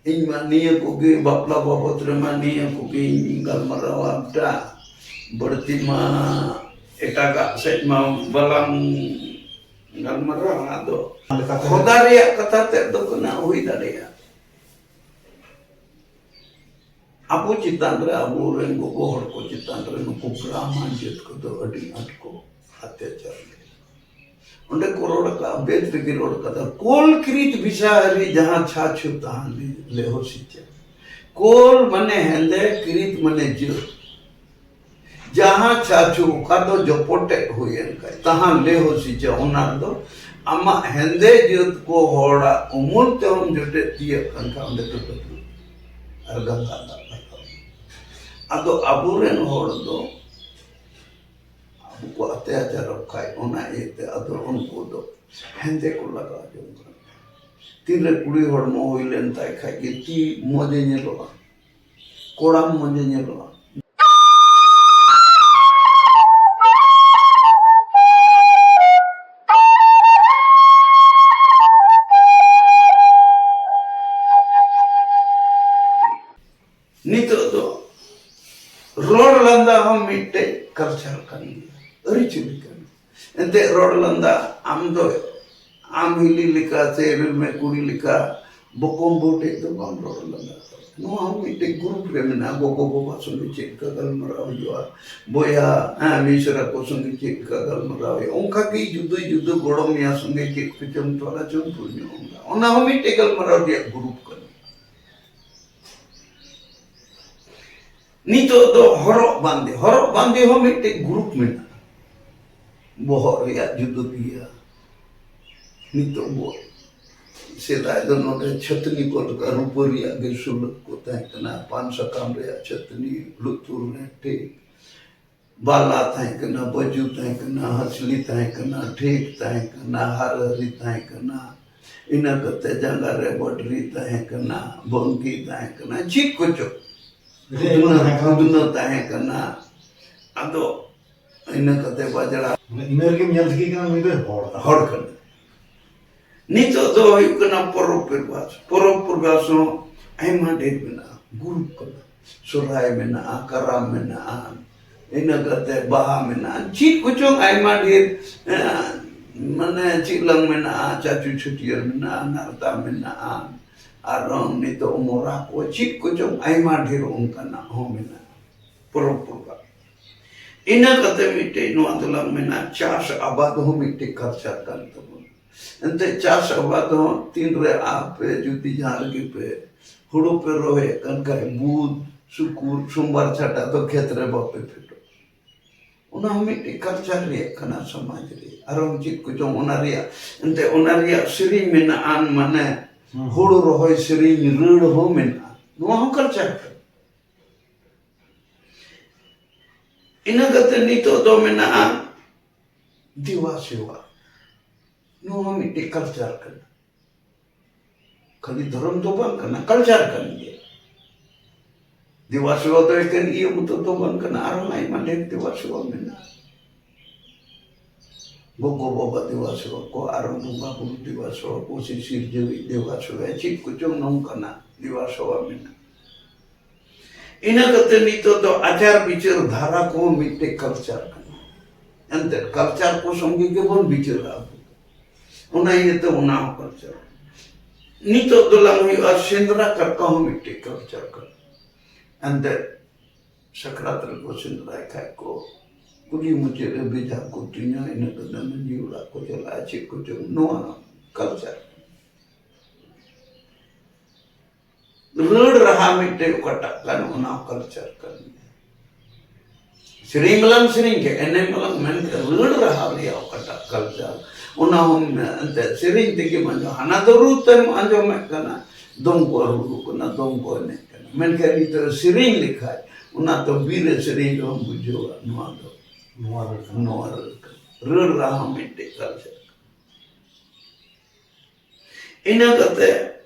ᱤᱧ ᱢᱟ ᱱᱤᱭᱟᱹ ᱠᱚᱜᱮ ᱵᱟᱯᱞᱟ ᱵᱟᱵᱚᱫ ᱨᱮᱢᱟ ᱱᱤᱭᱟᱹ ᱠᱚᱜᱮ ᱤᱧ ᱜᱟᱞᱢᱟᱨᱟᱣᱟ ᱵᱟᱹᱲᱛᱤ ᱢᱟ ᱮᱴᱟᱜᱟᱜ ᱥᱮᱫ ᱢᱟ ᱵᱟᱞᱟᱝ ᱜᱟᱞᱢᱟᱨᱟᱣᱟ ᱟᱫᱚ ᱠᱷᱚᱫᱟ ᱨᱮᱭᱟᱜ ᱠᱟᱛᱷᱟ ᱛᱮᱫ ᱫᱚ ᱠᱟᱱᱟ ᱦᱩᱭ ᱫᱟᱲᱮᱭᱟᱜᱼᱟ ᱟᱵᱚ ᱪᱮᱛᱟᱱ ᱨᱮ ᱟᱵᱚᱨᱮᱱ ᱜᱚᱜᱚ ᱦᱚᱲ ᱠᱚ ᱪᱮᱛᱟᱱ ᱨᱮ ᱱᱩᱠᱩ ᱵᱨᱟᱦᱢᱚᱱ ᱡᱟᱹᱛ ᱠᱚᱫᱚ ᱟᱹᱰᱤ ᱟᱸᱴ ᱠᱚ अत्याचार उन्हें कोरोना का वेद के रोड का था कोल क्रीत विषारी जहां छाछु तहां ले हो सीचे कोल मने हेंदे क्रीत मने जो जहां छाछु का तो जो पोटे हुए इनका तहां ले हो सीचे उन्ना दो अमा हेंदे जुत को होड़ा उमुल ते हम जुटे तिया कंका उन्हें तो अरगंगा अदो अबुरेन होड़ दो को अत्याचार खाए ओना एते अदर उनको दो हेंदे को लगा जो तीन रे कुड़ी हड़ मो होइलेन ताई खाए कि ती मजे नेलोआ कोड़ा मजे नेलोआ नितो दो रोड लंदा हम मिटे कल्चर कनी अरिचुली कनी एंते रोड लंदा आम दो आम हिली लिखा सेरिल में कुड़ी लिखा बकोम बोटे तो बम रोड लंदा नो हम मिटे ग्रुप रे में गोगो गोबा संगे चेक का गलमराव हुआ बोया विशरा को संगे चेक का गलमराव उनका की जुदो जुदो गोड़ो मिया संगे चेक पिचम तोरा चम पुण्य होगा ओना हम मिटे गलमराव दिया ग्रुप कनी नितो दो हरक बांधे हो मिटे ग्रुप में बोहर रिया जुदो दिया नितो बो सेदाय दो नोडे छतनी को का रूपरिया के सुलत को तय कना पान सकाम रिया छतनी लुतुर ने ठीक बाला तय कना बजू तय कना हसली तय कना ठीक तय कना हररी तय कना इना कते जंगा रे बडरी तय कना बंकी तय कना चीक को चो दुना तय कना अदो इना कते बजड़ा इनर के मियल थी का मिले हड़ कना नितो दो हुकना परोप प्रवास आयमा ढेर मेना गुरु कना सोराय मेना कराम मेना इना कते बाहा मेना चीज कुचों आयमा ढेर माने चिलंग मेना चाचू छुटियर मेना नारता मेना आरम नितो मोरा को चीज कुचों आयमा ढेर उनकना हो मेना परोप इना कते मिटे नो अंदलंग मेना चास आबाद हो मिटे कल्चर kan तबन एंते चास आबाद हो तीन रे आप जुती झार के पे हुड़ो पे रोहे कनका बुध शुक्र सोमवार छटा तो खेत रे बापे फिटो उना मिटे कल्चर रे कना समाज रे आरम चित को जो ओना रिया एंते ओना रिया श्री मेना आन माने हुड़ो रोहे श्री ऋण हो मेना नो हम culture ina kata nito do mena diwa sewa no hami te culture kan kali dharam to bang kana culture kan dia diwa sewa to kan iya muto to bang kana arang ai mande diwa sewa mena gogo baba diwa sewa ko arang bunga bu diwa sewa ko sisir jewi diwa sewa chik ku jong nong kana diwa sewa mena इना कते नितो तो आचार विचार धारा को मिटे culture अंत कल्चर को संगे के बोल विचार उना ये तो उना कल्चर नितो दुलंग हुई सेंद्रा कर का मिटे कल्चर कर अंत सकरात को सेंद्रा खाए को कुली मुझे बेजा को दुनिया इन कदम जीवला को चला अच्छे को जो नो कल्चर ऋण रहा मिटे कटा kan una culture kan sering malam sering ke ene malam men ऋण रहा लिया कटा culture una हम अंत sering tege manjo hana doru tem anjo me kana dong ko ru kana dong ko ne kana men ke itu sering लिखा una तो वीर sering हम बुझो नोर ऋण रहा मिटे culture ina kate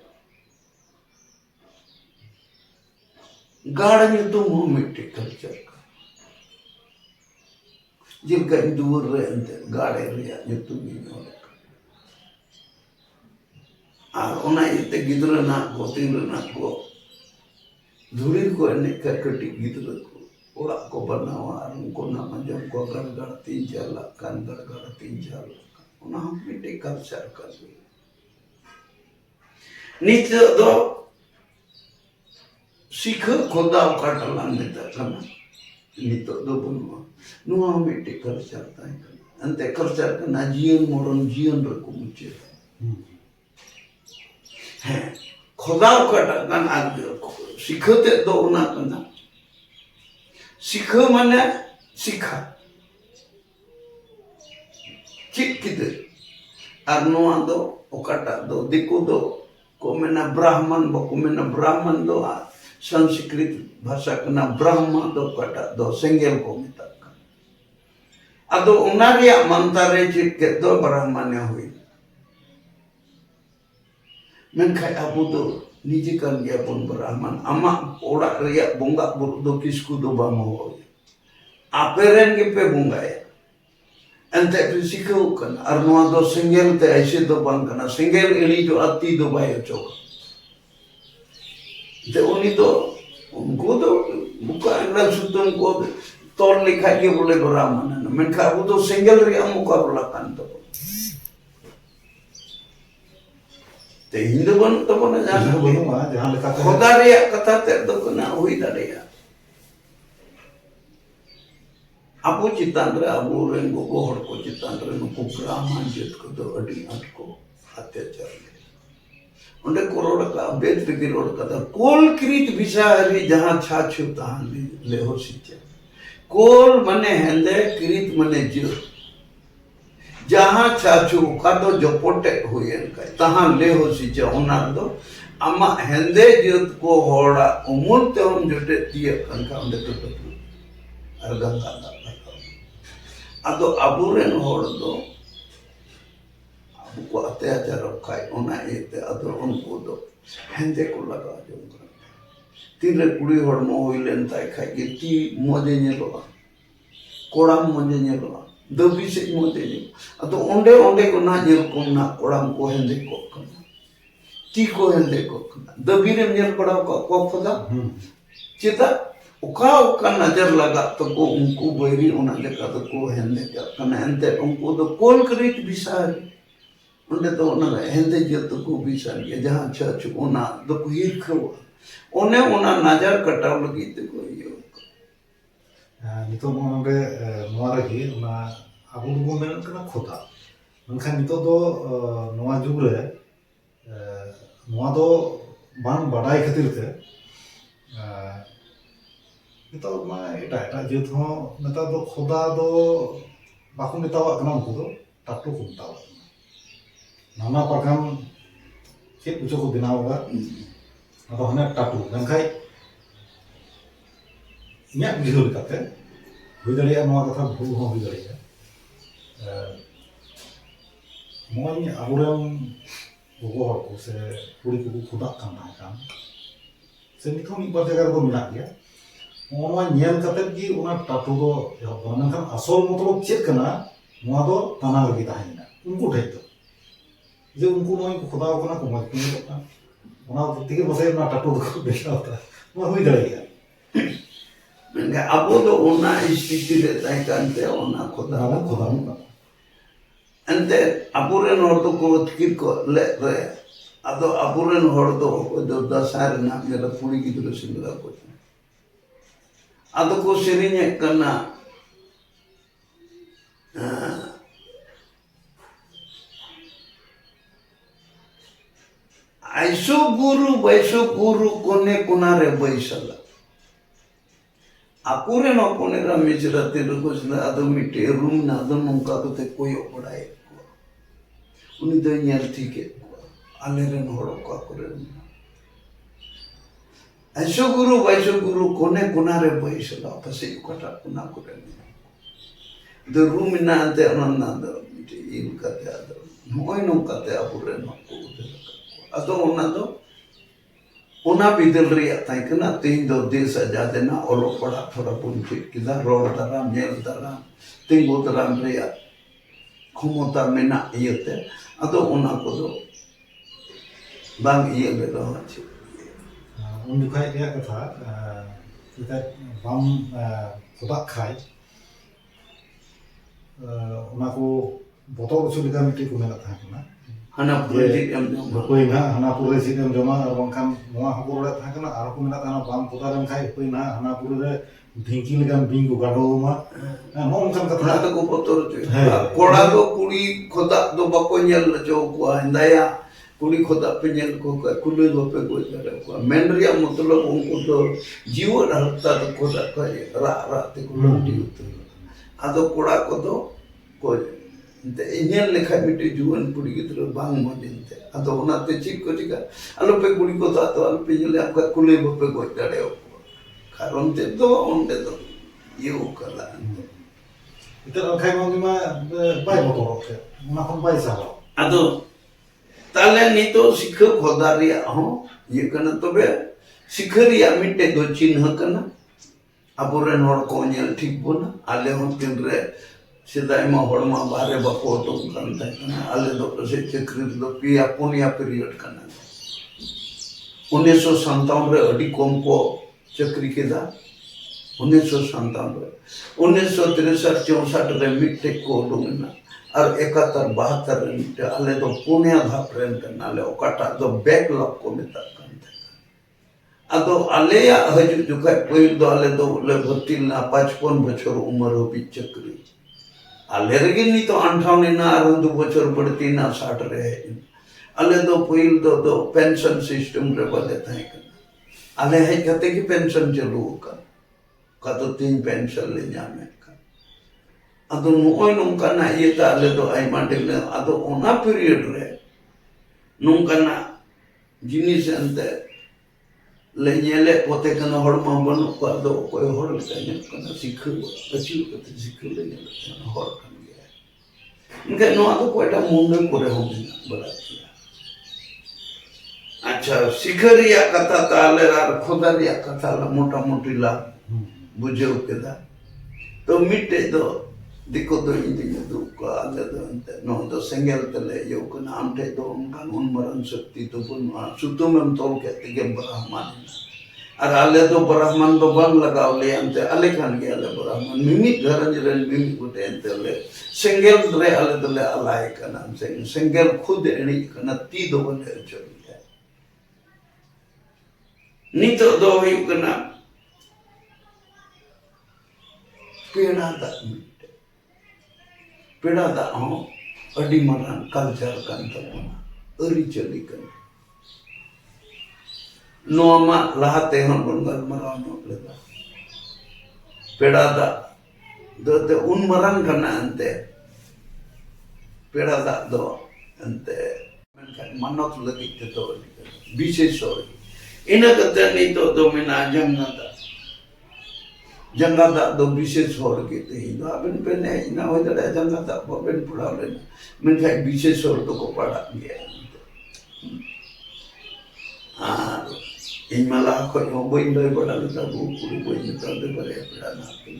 गाड़ा में तो मुंह मिट्टी कल्चर का जिनका दूर रहे अंदर गाड़े रिया जो तुम ही नोले और उना इते गिद्रा ना को तीन ना को धुरी को एने कटी गिद्रा को ओड़ा को बनावा और उनको नाम जम को गड़ 3-4 लाख कान गड़ 3-4 लाख उना हम मिटे कल्चर कर नित दो सिख खोदा काटलान देता कना नित दो बनवा नुआ मिटे कल्चर ताई अंते कल्चर कना जीवन मरण जीवन रको मुचे है खोदा काटलान आग सिखते दो उना कना सिख माने सिखा चिक किते और नुआ दो ओकाटा दो दिकु दो को मेना ब्राह्मण बको मेना ब्राह्मण दो संस्कृत भाषा कना ब्रह्म दो काटा दो सेंगेल को मेता अदो उना रिया मंतारे चिक के दो ब्राह्मण हुई मेनखाय अबो दो निजे kan गया pun ब्राह्मण अमा ओड़ा रिया बोंगा बुरु दो किसकु दो बामो हो आपेरेन के पे बोंगा है अंते सिखो कन और नुआ दो सेंगेल ते ऐसे दो बांग कना सेंगेल इली जो अति दो बायो चोक ते उनी तो उनको तो मुका अंगल सुतम को तोड़ लिखा के बोले ब्राह्मण मेनखा अबो तो सेंगेल रिया मुका बोला कान तो ते हिंदू बन तो बने जहाँ बनूंगा जहाँ लिखा था खोदा रिया कथा ते दो कना हुई दाड़िया अबो चितान रे अबो रेन गोगो हड़ को चितान रे नुको ब्राह्मण जेत को दो अडी आट को अत्याचार उन्हें कोरोड़ का बेत की रोड का था कोल क्रीत विचारी जहाँ छाछु तहाँ ले हो सीचे कोल मने हेंदे क्रीत मने जो जहाँ चाचू का तो जो पोटे हुए इनका तहाँ ले हो सीचे उन्ना दो अम्मा हेंदे जुत को होड़ा उमुल ते हम जुटे तिये कंका उन्हें तो अरगंगा दा अदो अबुरेन होड़ दो अबु को अत्याचार रखाय उन्ना इते अदो उनको दो हेंदे को लगा जो तीरे कुड़ी होड़ मो हुईलेन ताई खाई के ती मोजे नेलोगा कोड़ाम मोजे नेलोगा दबी से मोजे ने अतो ओंडे ओंडे को ना जेल को ना कोड़ाम को हेंदे को कना ती को हेंदे को कना दबी रे नेल पड़ा को खोदा चिता उका उका नजर लगा तो को उनको बैरी उना लेका तो को हेंदे क्या कना हेंदे उनको तो कोल करीत बिसारी उन्हें तो उना हेंदे जत को बिसारी जहां चर्च उना दो हीर खो उन्हें उना नजर कटाव लगी तो को यो नितो मोंडे नोआ रही उना अबो दो मेन कना खोदा मनखान नितो दो नोआ जुग रे नोआ दो बान बड़ाई खातिर ते नितो मा एटा जेत हो नता दो खोदा दो बाको मेतावा कना उनको दो टाटू को मेतावा नाना प्रकार चेत कुछ को बनावगा अदो हने टाटू नखाय इन्या बिजो लेकाते हुई दाड़िया नोआ कथा भूल हो हुई दाड़िया मोय आबुरेन गोगो हर को से कुड़ी को खुदा कान ताहें से नितो मी बार जगह को मिला गया ओनवा नेल कते की ओना टाटू दो बनखान असल मतलब चेत कना नोआ दो ताना लगी ताहेना उनको ठेक दो जे उनको नोय को खुदा कना को मत को ना ओना तिगे बसे ना टाटू दो बेचाता वो हुई दाड़िया मेनका अबो तो उना स्थिति रे ताई कानते उना खोदा खोदा अंते अबुरेन हड़ तो को थिर को ले रे अदो अबुरेन हड़ तो दसार ना मेरा पुरी गिद्रो सिंगरा को अदो को सेरिने कना ऐसो गुरु कोने कोनारे बैसला आकुरे न कोने रा मिजरा तेरे को ना अदो मिटे रूम ना अदो नंका तो ते कोई पड़ाए उनी दो न्याल ठीक है आलेरन होड़ो का करे ऐसो गुरु कोने कोनारे बैसला पसे कटा कोना करे दो रूम ना ते अनना दो मिटे इन कते अदो नोय नंका ते आपुरे न को अदो ओना दो ओना बिदल रिया ताई कना तीन दो देश आजाद ना ओलो पड़ा थोड़ा पुंचित किदा रोड दाराम नेल दाराम तिंगो दाराम रिया खुमोता मेना इयते अदो ओना को दो bang iya bedo cik. उन जुखाय रया कथा इता बाम खुदा खाय उना को बोतल उचु लेका मिट्टी को मेला था कना Hana project em कोई ना हनापुर रे सिदम जमा और बंखान नोआ हबो रे था कना आर को मेला था बाम खुदा रन खाय कोई ना हनापुर रे ढिंकी लेका बिंग को गाडो मा नो उनखान कथा Hana ko botor tu. Kola do kuri khoda do bako nyel jo ko andaya kuri khoda penyel ko kuli do pe ko jare ko menria matlab unko do jiwan harta do khoda ko ra te ko lundi utu. Ado kola ko do ko nyel lekha mite jiwan puri gidro bang modinte. Ado ona te chik ko chika alo pe kuri ko ado alo pe nyel apka kuli do pe ko jare ko. Karon te do onde do yu kala. इता खाय मांगी मा बाय बोतल के उना कोन बाय साबो Ado tale nito sikha khodaria ho ye kana tobe sikharia mitte do chinha kana apuren hor ko nyel thik bona ale ho tinre sedai ma hor ma bare ba ko to kan ta kana ale do se chakri do pia punya period kana 1957 re adi kom ko chakri keda 1957 1963-64 रे मिट्टे को डुंगना और 71-72 रे मिट्टे आले तो पुण्या धाप्रेन करना ले ओकाटा तो बैकलॉग को मिता करते अतो आले या हजु जुका पहिल दो आले तो ले भर्ती ना 55 बछर उम्र हो चक्री आले रगिनी तो 58 ना 2 बछर पड़ती ना 60 रे आले तो पहिल दो पेंशन सिस्टम रे बदे थाई आले है कहते कि पेंशन चलू का kato 3 pencil le nyame ka ado noi nungka na ita le do ai mande le ado ona period re nungka na jinis ante le nyele pote kana hor ma banu ko ado ko hor le kanya kana sikhu achiu ko sikhu le nyele kana hor kan ge nge no ado ko eta munde kore hobi barati acha sikhariya katha tale ar khudariya katha la mota moti la बुझो केदा तो मिटे दो दिको दो इंदी दो का आले दो नो दो सेंगल तले यो को नाम थे दो उनका उन्मरण शक्ति तो पुन सुतु में तोल के तिगे ब्राह्मण और आले दो ब्राह्मण तो बंग लगाव ले अंते आले खान के आले ब्राह्मण मिमी घरन जरन मिमी उठे अंते ले सेंगल रे आले दले अलाय का नाम सेंगल खुद एनी कना ती दो बने चली है नीतो दो यु कना पेड़ा दा मिटे पेड़ा दा हो अडी मरान culture kan tabuna eri chali kan noma lahate hon bongal marano leda पेड़ा दा do te un maran kana ante पेड़ा दा do ante menkan manot lagi te to bishesh hori ina kata ni to do mena jamna da जंगा दो विशेष होर के ते हिंदू अपन पे ने ना हो जड़ा जंगा दा बबन पड़ा ले मन का विशेष होर तो को पड़ा गया हां इन मला को यो बोइन दे पड़ा ले तब पूरी बोइन तो दे पड़े पड़ा ना के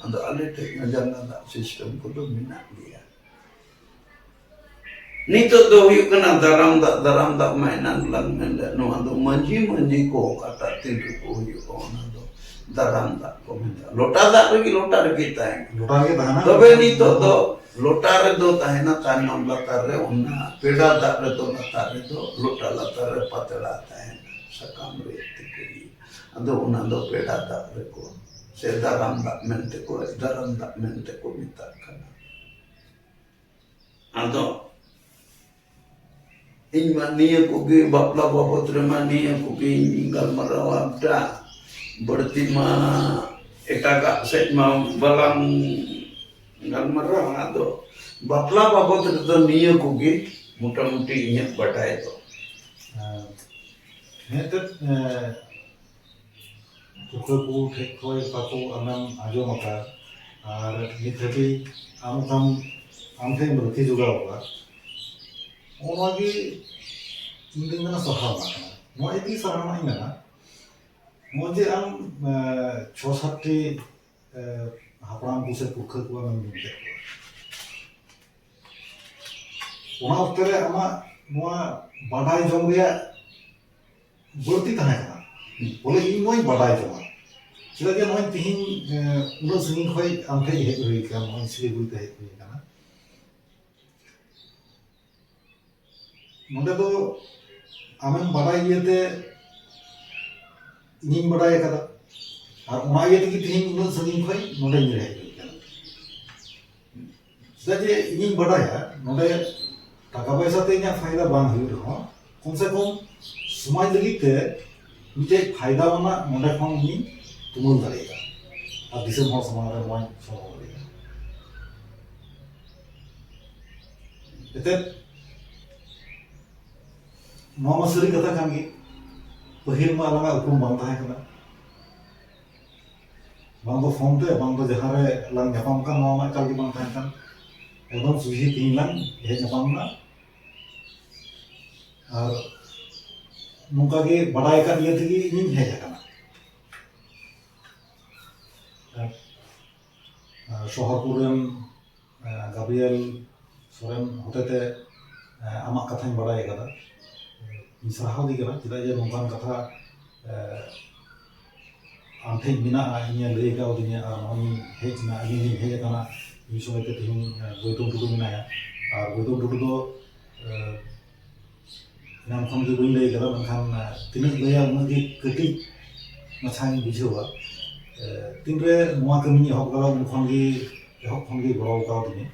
अंदर आले टे जंगा दा सिस्टम को तो मिना गया नीतो दो यु कना दराम दा mainan lang mende no ando manji को kata tindu को यु ona daram da komenta lota da regi tahe लोटा के बहाना तबे नी तो दो लोटा रे दो ताहे ना तानम लता रे ओना पेड़ा दा रे तो लता रे दो लोटा लता रे पतला ताहे सकम रे तिकरी अदो ओना दो पेड़ा दा रे को से daram da mente को मिता kana अदो इन मानिया को गे बापला बापत्र मानिया को गे इंगल मरावा दा बढ़ती माँ एकागा सेट माँ बलाम गलमरा आदो बापला बाबत तो निये कुगी मोटा मोटी इन्हें बताए तो है तो तुझे को ठीक कोई पाको अनम आजो मका और निधरी आम थे मृत्यु जुगा होगा ओनागी इंदिंगना सहारा ना वो इतनी सहारा नहीं ना मुझे आम 6-7 हापराम कुसे पुखर कुआ में मिलते ओना उत्तरे आमा ᱱᱚᱣᱟ ᱵᱟᱰᱟᱭ ᱡᱚᱝ ᱨᱮᱭᱟᱜ ᱵᱟᱹᱲᱛᱤ ᱛᱟᱦᱮᱸ ᱠᱟᱱᱟ ᱵᱚᱞᱮ ᱤᱧ ᱱᱚᱣᱟᱧ ᱵᱟᱰᱟᱭ ᱡᱚᱝᱟ ᱪᱮᱫᱟᱜ ᱡᱮ ᱱᱚᱜᱼᱚᱭ ᱛᱤᱦᱤᱧ ᱩᱱᱟᱹᱜ ᱥᱟᱺᱜᱤᱧ ᱠᱷᱚᱡ ᱟᱢ ᱴᱷᱮᱡ ᱦᱮᱡ ᱦᱩᱭ ᱟᱠᱟᱱᱟ ᱱᱚᱜᱼᱚᱭ ᱥᱤᱞᱤᱜᱩᱲᱤ ᱛᱮ ᱦᱮᱡ ᱦᱩᱭ ᱟᱠᱟᱱᱟ ᱱᱚᱰᱮ ᱫᱚ ᱟᱢᱮᱢ ᱵᱟᱰᱟᱭ ᱤᱭᱟᱹᱛᱮ ᱤᱧᱤᱧ ᱵᱟᱰᱟᱭ ᱟᱠᱟᱫᱟ ᱟᱨ ᱚᱱᱟ ᱤᱭᱟᱹ ᱛᱮᱜᱮ ᱛᱤᱦᱤᱧ ᱩᱱᱟᱹᱜ ᱥᱟᱺᱜᱤᱧ ᱠᱷᱚᱡ ᱱᱚᱰᱮᱧ ᱦᱮᱡ ᱦᱩᱭ ᱟᱠᱟᱱᱟ ᱪᱮᱫᱟᱜ ᱡᱮ ᱤᱧᱤᱧ ᱵᱟᱰᱟᱭᱟ ᱱᱚᱰᱮ টাকা পয়সা তে ইᱧᱟᱹᱜ ফায়দা ᱵᱟᱝ ᱦᱩᱭᱩᱜ ᱨᱮᱦᱚᱸ ᱠᱚᱢ ᱥᱮ ᱠᱚᱢ ᱥᱚᱢᱟᱡᱽ ᱞᱟᱹᱜᱤᱫ তে ᱢᱤᱫᱴᱮᱡ ᱯᱷᱟᱭᱫᱟ ᱟᱱᱟᱜ ᱱᱚᱰᱮ ᱠᱷᱚᱱ ᱤᱧ ᱛᱩᱢᱟᱹᱞ ᱫᱟᱲᱮᱭᱟᱜᱼᱟ ᱟᱨ ᱫᱤᱥᱚᱢ ᱦᱚᱲ ᱥᱟᱢᱟᱝ ᱨᱮ ᱱᱚᱣᱟᱧ ᱥᱚᱫᱚᱨ ᱫᱟᱲᱮᱭᱟᱜᱼᱟ ᱮᱱᱛᱮᱫ ᱱᱚᱣᱟ ᱢᱟ ᱥᱟᱹᱨᱤ ᱠᱟᱛᱷᱟ ᱠᱟᱱ ᱜᱮ ᱯᱟᱹᱦᱤᱞ ᱢᱟ ᱟᱞᱟᱝᱟᱜ ᱩᱯᱨᱩᱢ ᱵᱟᱝ ᱛᱟᱦᱮᱸ ᱠᱟᱱᱟ ᱵᱟᱝ ᱫᱚ ᱯᱷᱳᱱ ᱛᱮ ᱵᱟᱝ ᱫᱚ ᱡᱟᱦᱟᱸ ᱨᱮ ᱞᱟᱝ ᱧᱟᱯᱟᱢ ᱠᱟᱱ ᱱᱚᱣᱟ ᱢᱟ ᱮᱠᱟᱞ ᱜᱮ ᱵᱟᱝ ᱛᱟᱦᱮᱸ ᱠᱟᱱ ᱮᱠᱫᱚᱢ ᱥᱩᱡᱷᱤ ᱛᱤᱦᱤᱧ ᱞᱟᱝ ᱦᱮᱡ ᱧᱟᱯᱟᱢ ᱮᱱᱟ ᱟᱨ ᱱᱚᱝᱠᱟ ᱜᱮ ᱵᱟᱰᱟᱭ ᱟᱠᱟᱫ ᱤᱭᱟᱹ ᱛᱮᱜᱮ ᱤᱧᱤᱧ ᱦᱮᱡ ᱟᱠᱟᱱᱟ ᱥᱚᱦᱚᱨᱯᱩᱨ ᱨᱮᱱ ᱜᱟᱵᱨᱤᱭᱮᱞ ᱥᱚᱨᱮᱱ ᱦᱚᱛᱮᱛᱮ ᱟᱢᱟᱜ ᱠᱟᱛᱷᱟᱧ ᱵᱟᱰᱟᱭ ᱟᱠᱟᱫᱟ ᱤᱧ ᱥᱟᱨᱦᱟᱣ ᱜᱮ ᱠᱟᱱᱟ ᱪᱮᱫᱟᱜ ᱡᱮ ᱱᱚᱝᱠᱟᱱ ᱠᱟᱛᱷᱟ ᱟᱢ ᱴᱷᱮᱡ ᱢᱮᱱᱟᱜᱼᱟ ᱤᱧᱮ ᱞᱟᱹᱭ ᱠᱟᱣᱫᱤᱧᱟ ᱟᱨ ᱱᱚᱜᱼᱚᱭ ᱦᱮᱡ ᱮᱱᱟ ᱟᱹᱞᱤᱧ ᱞᱤᱧ ᱦᱮᱡ ᱟᱠᱟᱱᱟ ᱤᱧ ᱥᱚᱸᱜᱮ ᱛᱮ ᱛᱮᱦᱮᱧ ᱜᱳᱭᱛᱚᱢ ᱴᱩᱰᱩ ᱢᱮᱱᱟᱭᱟ ᱟᱨ ᱜᱳᱭᱛᱚᱢ ᱴᱩᱰᱩ ᱫᱚ ᱮᱱᱟᱱ ᱠᱷᱚᱱ ᱜᱮ ᱵᱟᱹᱧ ᱞᱟᱹᱭ ᱠᱟᱫᱟ ᱢᱮᱱᱠᱷᱟᱱ ᱛᱤᱱᱟᱹᱜ ᱞᱟᱹᱭᱟ ᱩᱱᱟᱹᱜ ᱜᱮ ᱠᱟᱹᱴᱤᱡ ᱢᱟᱪᱷᱟᱧ ᱵᱩᱡᱷᱟᱹᱣᱟ ᱛᱤᱱᱨᱮ ᱱᱚᱣᱟ ᱠᱟᱹᱢᱤᱧ ᱮᱦᱚᱵ ᱠᱟᱫᱟ ᱩᱱ ᱠᱷᱚᱱ ᱜᱮ ᱮᱦᱚᱵ ᱠᱷᱚᱱ ᱜᱮ ᱜᱚᱲᱚ ᱠᱟᱣᱫᱤᱧᱟ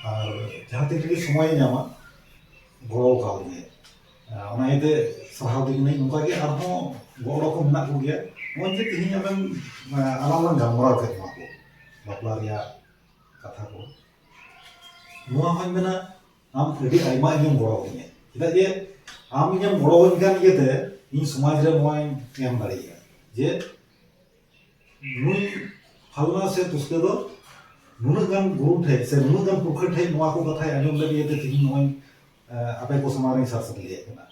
ᱟᱨ ᱡᱟᱦᱟᱸ ᱛᱤᱱ ᱨᱮᱜᱮ ᱥᱚᱢᱚᱭᱮ ᱧᱟᱢᱟ ᱜᱚᱲᱚ ᱠᱟᱣᱫᱤᱧᱟ ᱚᱱᱟ ᱤᱭᱟᱹᱛᱮ ᱥᱟᱨᱦᱟᱣ ᱫᱤᱧ ᱠᱟᱹᱱᱟᱹᱧ ᱱᱚᱝᱠᱟ ᱜᱮ ᱟᱨᱦᱚᱸ ᱜᱚᱲᱚ ᱠᱚ ᱢᱮᱱᱟᱜ ᱠᱚᱜᱮᱭᱟ ᱱᱚᱜᱼᱚᱭ ᱡᱮ ᱛᱮᱦᱮᱧ ᱟᱵᱮᱱ ᱟᱞᱟᱝ ᱞᱟᱝ ᱜᱟᱞᱢᱟᱨᱟᱣ ᱠᱮᱫ ᱱᱚᱣᱟ ᱠᱚ ᱵᱟᱯᱞᱟ ᱨᱮᱭᱟᱜ ᱠᱟᱛᱷᱟ ᱠᱚ ᱱᱚᱣᱟ ᱦᱚᱸᱧ ᱢᱮᱱᱟ ᱟᱢ ᱟᱹᱰᱤ ᱟᱭᱢᱟ ᱤᱧᱮᱢ ᱜᱚᱲᱚ ᱟᱹᱫᱤᱧᱟ ᱪᱮᱫᱟᱜ ᱡᱮ ᱟᱢ ᱤᱧᱮᱢ ᱜᱚᱲᱚᱣᱟᱹᱧ ᱠᱟᱱ ᱤᱭᱟᱹᱛᱮ ᱤᱧ ᱥᱚᱢᱟᱡᱽ ᱨᱮ ᱱᱚᱣᱟᱧ ᱮᱢ ᱫᱟᱲᱮᱭᱟᱜᱼᱟ ᱡᱮ ᱱᱩᱭ ᱯᱷᱟᱞᱱᱟ ᱥᱮ ᱛᱩᱥᱠᱟᱹ ᱫᱚ ᱱᱩᱱᱟᱹᱜ ᱜᱟᱱ ᱜᱩᱨᱩ ᱴᱷᱮᱡ ᱥᱮ ᱱᱩᱱᱟᱹᱜ ᱜᱟᱱ ᱯᱩᱨᱠᱷᱟᱹ ᱴᱷᱮᱡ ᱱᱚᱣᱟ ᱠᱚ ᱠᱟᱛᱷᱟᱭ ᱟᱸᱡᱚᱢ ᱞᱮᱫ ᱤᱭᱟᱹᱛᱮ ᱛᱮᱦᱮᱧ ᱱᱚᱜᱼᱚᱭ ᱟᱯᱮ ᱠᱚ ᱥᱟᱢᱟᱝ ᱨᱮᱧ ᱥᱟᱨ ᱥᱟᱹᱜᱩᱱ ᱦᱮᱡ ᱟᱠᱟᱱᱟ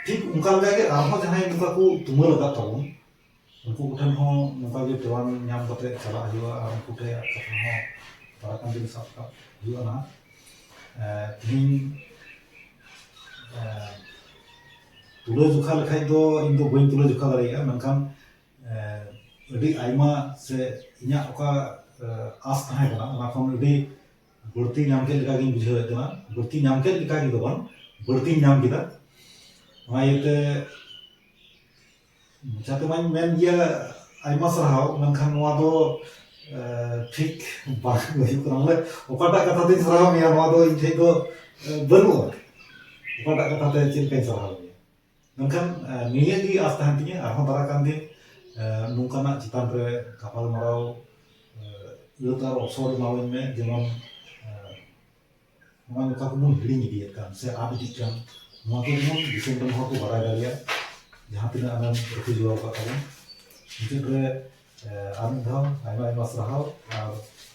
ᱴᱷᱤᱠ ᱚᱱᱠᱟ ᱞᱮᱠᱟᱜᱮ ᱟᱨᱦᱚᱸ ᱡᱟᱦᱟᱸᱭ ᱱᱚᱝᱠᱟ ᱠᱚ ᱛᱩᱢᱟᱹᱞ ᱟᱠᱟᱫ ᱛᱟᱵᱚᱱ ᱩᱱᱠᱩ ᱠᱚᱴᱷᱮᱱ ᱦᱚᱸ ᱱᱚᱝᱠᱟ ᱜᱮ ᱯᱮᱣᱟᱱ ᱧᱟᱢ ᱠᱟᱛᱮ ᱪᱟᱞᱟᱜ ᱦᱩᱭᱩᱜᱼᱟ ᱟᱨ ᱩᱱᱠᱩ ᱴᱷᱮᱡ ᱠᱟᱛᱷᱟ ᱦᱚᱸ ᱫᱟᱨᱟᱭ ᱠᱟᱱ ᱫᱤᱱ ᱥᱟᱵ ᱠᱟᱜ ᱦᱩᱭᱩᱜᱼᱟ ᱱᱟᱦᱟᱜ ᱛᱮᱦᱮᱧ ᱛᱩᱞᱟᱹ ᱡᱚᱠᱷᱟ ᱞᱮᱠᱷᱟᱡ ᱫᱚ ᱤᱧ ᱫᱚ ᱵᱟᱹᱧ ᱛᱩᱞᱟᱹ ᱡᱚᱠᱷᱟ ᱫᱟᱲᱮᱭᱟᱜᱼᱟ ᱢᱮᱱᱠᱷᱟन ᱟᱹᱰᱤ ᱟᱭᱢᱟ ᱥᱮ ᱤᱧᱟᱹᱜ ᱚᱠᱟ ᱟᱸᱥ ᱛᱟᱦᱮᱸ ᱠᱟᱱᱟ ᱚᱱᱟ ᱠᱷᱚᱱ ᱟᱹᱰᱤ ᱵᱟᱹᱲᱛᱤ ᱧᱟᱢ ᱠᱮᱫ ᱞᱮᱠᱟᱜᱤᱧ ᱵᱩᱡᱷᱟᱹᱣᱮᱫ ᱠᱟᱱᱟ ᱵᱟᱹᱲᱛᱤ ᱧᱟᱢ ᱠᱮᱫ ᱞᱮᱠᱟ ᱜᱮ ᱫᱚ ᱵᱟᱝ ᱵᱟᱹᱲᱛᱤᱧ ᱧᱟᱢ ᱠᱮᱫᱟ ᱚᱱᱟ ᱤᱭᱟᱹᱛᱮ ᱢᱚᱪᱟᱛᱮ ᱢᱟᱧ ᱢᱮᱱ ᱜᱮᱭᱟ ᱟᱭᱢᱟ ᱥᱟᱨᱦᱟᱣ ᱢᱮᱱᱠᱷᱟन ᱱᱚᱣᱟ ᱫᱚ ᱴᱷᱤᱠ ᱵᱟᱝ ᱦᱩᱭᱩᱜ ᱠᱟᱱᱟ ᱵᱚᱞᱮ ᱚᱠᱟᱴᱟᱜ ᱠᱟᱛᱷᱟ ᱛᱮᱧ ᱥᱟᱨᱦᱟᱣ ᱢᱮᱭᱟ ᱱᱚᱣᱟ ᱫᱚ ᱤᱧ ᱴᱷᱮᱡ ᱫᱚ ᱵᱟᱹᱱᱩᱜᱼᱟ ᱚᱠᱟᱴᱟᱜ ᱠᱟᱛᱷᱟ ᱛᱮ ᱪᱮᱫ ᱞᱮᱠᱟᱧ ᱥᱟᱨᱦᱟᱣ ᱢᱮᱭᱟ ᱢᱮᱱᱠᱷᱟन ᱱᱤᱭᱟᱹ ᱜᱮ ᱟᱸᱥ ᱛᱟᱦᱮᱱ ᱛᱤᱧᱟᱹ ᱟᱨᱦᱚᱸ ᱫᱟᱨᱟᱭ ᱠᱟᱱ ᱫᱤᱱ ᱱᱚᱝᱠᱟᱱᱟᱜ ᱪᱮᱛᱟᱱ ᱨᱮ ᱜᱟᱯᱟᱞᱢᱟᱨᱟᱣ ᱟᱹᱛ ᱟᱨ ᱚᱯᱥᱚᱨ ᱮᱢᱟᱣᱟᱹᱧ ᱢᱮ ᱡᱮᱢᱚᱱ ᱱᱚᱣᱟ ᱱᱚᱝᱠᱟ ᱠᱚᱵᱚᱱ ᱦᱤᱲᱤᱧ ᱤᱫᱤᱭᱮᱫ ᱠᱟᱱ ᱥᱮ ᱟᱫ ᱤᱫᱤᱜ ᱠᱟᱱ ᱱᱚᱣᱟ ᱠᱚ ᱡᱮᱢᱚᱱ ᱫᱤᱥᱚᱢ ᱨᱮᱱ ᱦᱚᱲ ᱠᱚ ᱵᱟᱲᱟᱭ ᱫᱟᱲᱮᱭᱟᱜ ᱡᱟᱦᱟᱸ ᱛᱤᱱᱟᱹᱜ ᱟᱢᱮᱢ ᱨᱟᱹᱠᱷᱤ ᱡᱚᱜᱟᱣ ᱟᱠᱟᱫ ᱛᱟᱵᱚᱱ ᱢᱩᱪᱟᱹᱫ ᱨᱮ ᱟᱨ ᱢᱤᱫ ᱫᱷᱟᱣ ᱟᱭᱢᱟ ᱟᱭᱢᱟ ᱥᱟᱨᱦᱟᱣ ᱟᱨ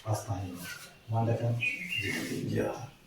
ᱟᱸᱥ ᱛᱟᱦᱮᱱᱟ ᱢᱟ ᱮᱸᱰᱮᱠᱷᱟᱱ ᱡᱚᱦᱟᱨ